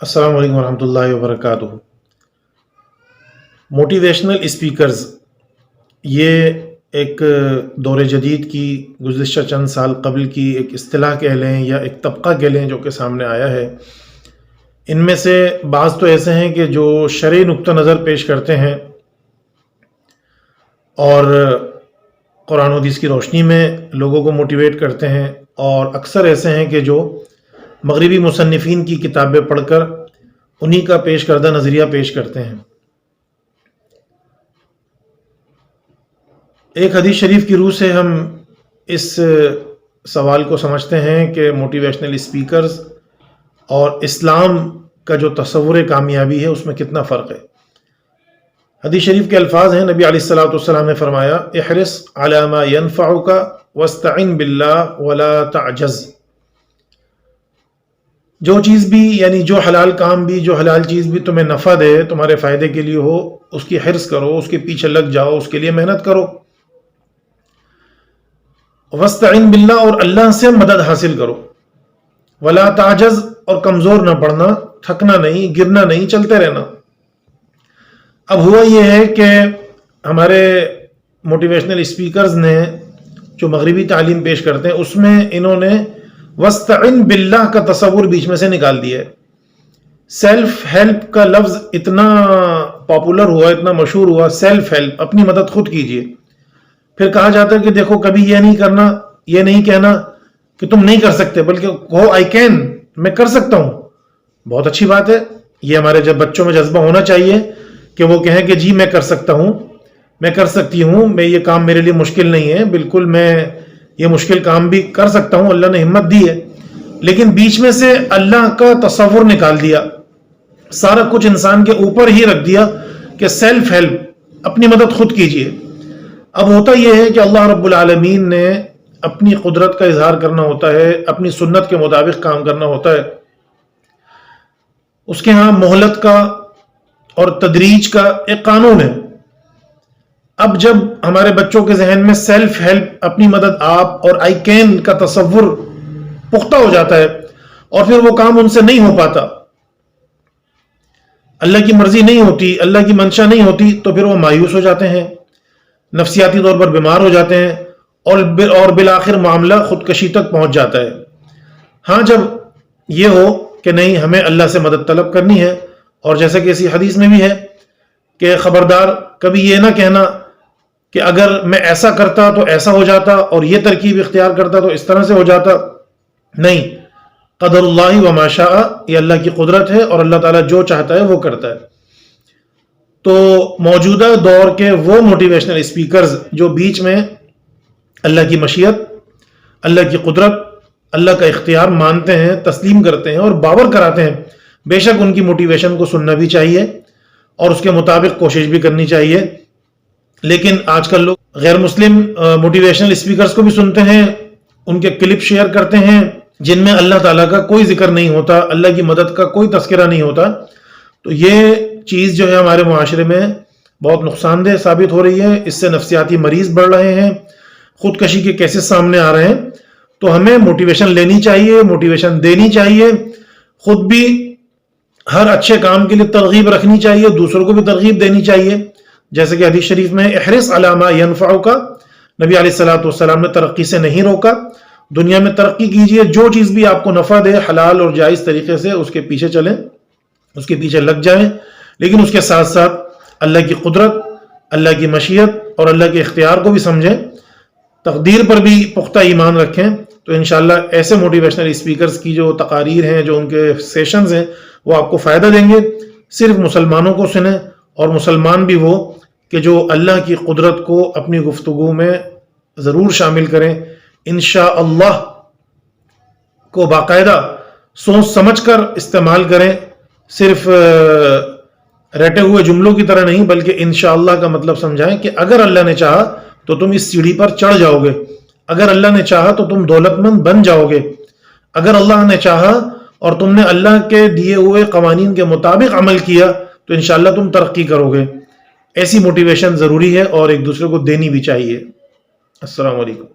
السلام علیکم ورحمۃ اللہ وبرکاتہ۔ موٹیویشنل اسپیکرز یہ ایک دور جدید کی گزشتہ چند سال قبل کی ایک اصطلاح کہہ لیں یا ایک طبقہ کہہ لیں جو کہ سامنے آیا ہے۔ ان میں سے بعض تو ایسے ہیں کہ جو شرعی نقطہ نظر پیش کرتے ہیں اور قرآن و حدیث کی روشنی میں لوگوں کو موٹیویٹ کرتے ہیں، اور اکثر ایسے ہیں کہ جو مغربی مصنفین کی کتابیں پڑھ کر انہی کا پیش کردہ نظریہ پیش کرتے ہیں۔ ایک حدیث شریف کی روح سے ہم اس سوال کو سمجھتے ہیں کہ موٹیویشنل اسپیکرز اور اسلام کا جو تصور کامیابی ہے اس میں کتنا فرق ہے۔ حدیث شریف کے الفاظ ہیں، نبی علیہ الصلوۃ والسلام نے فرمایا، احرص علی ما ينفعک واستعن باللہ ولا تعجز۔ جو چیز بھی، یعنی جو حلال کام بھی، جو حلال چیز بھی تمہیں نفع دے، تمہارے فائدے کے لیے ہو، اس کی حرص کرو، اس کے پیچھے لگ جاؤ، اس کے لیے محنت کرو۔ واستعن باللہ، اور اللہ سے مدد حاصل کرو۔ ولا تعجز، اور کمزور نہ پڑنا، تھکنا نہیں، گرنا نہیں، چلتے رہنا۔ اب ہوا یہ ہے کہ ہمارے موٹیویشنل اسپیکرز نے جو مغربی تعلیم پیش کرتے ہیں اس میں انہوں نے وَاسْتَعِن بِاللَّهِ کا تصور بیچ میں سے نکال دیا ہے۔ سیلف ہیلپ کا لفظ اتنا پاپولر ہوا، اتنا مشہور ہوا، سیلف ہیلپ، اپنی مدد خود کیجئے۔ پھر کہا جاتا ہے کہ دیکھو کبھی یہ نہیں کرنا، یہ نہیں کہنا کہ تم نہیں کر سکتے، بلکہ کہو آئی کین، میں کر سکتا ہوں۔ بہت اچھی بات ہے، یہ ہمارے جب بچوں میں جذبہ ہونا چاہیے کہ وہ کہیں کہ جی میں کر سکتا ہوں، میں کر سکتی ہوں، میں یہ کام میرے لیے مشکل نہیں ہے، بالکل میں یہ مشکل کام بھی کر سکتا ہوں، اللہ نے ہمت دی ہے۔ لیکن بیچ میں سے اللہ کا تصور نکال دیا، سارا کچھ انسان کے اوپر ہی رکھ دیا کہ سیلف ہیلپ، اپنی مدد خود کیجئے۔ اب ہوتا یہ ہے کہ اللہ رب العالمین نے اپنی قدرت کا اظہار کرنا ہوتا ہے، اپنی سنت کے مطابق کام کرنا ہوتا ہے۔ اس کے ہاں مہلت کا اور تدریج کا ایک قانون ہے۔ اب جب ہمارے بچوں کے ذہن میں سیلف ہیلپ، اپنی مدد آپ اور آئی کین کا تصور پختہ ہو جاتا ہے، اور پھر وہ کام ان سے نہیں ہو پاتا، اللہ کی مرضی نہیں ہوتی، اللہ کی منشا نہیں ہوتی، تو پھر وہ مایوس ہو جاتے ہیں، نفسیاتی طور پر بیمار ہو جاتے ہیں، اور بالآخر معاملہ خودکشی تک پہنچ جاتا ہے۔ ہاں جب یہ ہو کہ نہیں، ہمیں اللہ سے مدد طلب کرنی ہے، اور جیسا کہ اسی حدیث میں بھی ہے کہ خبردار کبھی یہ نہ کہنا کہ اگر میں ایسا کرتا تو ایسا ہو جاتا، اور یہ ترکیب اختیار کرتا تو اس طرح سے ہو جاتا۔ نہیں، قدر اللہ وما شاء، یہ اللہ کی قدرت ہے، اور اللہ تعالیٰ جو چاہتا ہے وہ کرتا ہے۔ تو موجودہ دور کے وہ موٹیویشنل اسپیکرز جو بیچ میں اللہ کی مشیت، اللہ کی قدرت، اللہ کا اختیار مانتے ہیں، تسلیم کرتے ہیں اور باور کراتے ہیں، بے شک ان کی موٹیویشن کو سننا بھی چاہیے اور اس کے مطابق کوشش بھی کرنی چاہیے۔ لیکن آج کل لوگ غیر مسلم موٹیویشنل اسپیکرز کو بھی سنتے ہیں، ان کے کلپ شیئر کرتے ہیں جن میں اللہ تعالیٰ کا کوئی ذکر نہیں ہوتا، اللہ کی مدد کا کوئی تذکرہ نہیں ہوتا۔ تو یہ چیز جو ہے ہمارے معاشرے میں بہت نقصان دہ ثابت ہو رہی ہے، اس سے نفسیاتی مریض بڑھ رہے ہیں، خودکشی کے کیسز سامنے آ رہے ہیں۔ تو ہمیں موٹیویشن لینی چاہیے، موٹیویشن دینی چاہیے، خود بھی ہر اچھے کام کے لیے ترغیب رکھنی چاہیے، دوسروں کو بھی ترغیب دینی چاہیے۔ جیسے کہ حدیث شریف میں احرص علی ما ینفعک، نبی علیہ الصلوۃ والسلام نے ترقی سے نہیں روکا، دنیا میں ترقی کیجئے، جو چیز بھی آپ کو نفع دے حلال اور جائز طریقے سے اس کے پیچھے چلیں، اس کے پیچھے لگ جائیں، لیکن اس کے ساتھ ساتھ اللہ کی قدرت، اللہ کی مشیت اور اللہ کے اختیار کو بھی سمجھیں، تقدیر پر بھی پختہ ایمان رکھیں۔ تو انشاءاللہ ایسے موٹیویشنل اسپیکرز کی جو تقاریر ہیں، جو ان کے سیشنز ہیں، وہ آپ کو فائدہ دیں گے۔ صرف مسلمانوں کو سنیں، اور مسلمان بھی وہ کہ جو اللہ کی قدرت کو اپنی گفتگو میں ضرور شامل کریں، انشاءاللہ کو باقاعدہ سوچ سمجھ کر استعمال کریں، صرف رٹے ہوئے جملوں کی طرح نہیں، بلکہ انشاءاللہ کا مطلب سمجھائیں کہ اگر اللہ نے چاہا تو تم اس سیڑھی پر چڑھ جاؤ گے، اگر اللہ نے چاہا تو تم دولت مند بن جاؤ گے، اگر اللہ نے چاہا اور تم نے اللہ کے دیے ہوئے قوانین کے مطابق عمل کیا تو انشاءاللہ تم ترقی کرو گے۔ ایسی موٹیویشن ضروری ہے اور ایک دوسرے کو دینی بھی چاہیے۔ السلام علیکم۔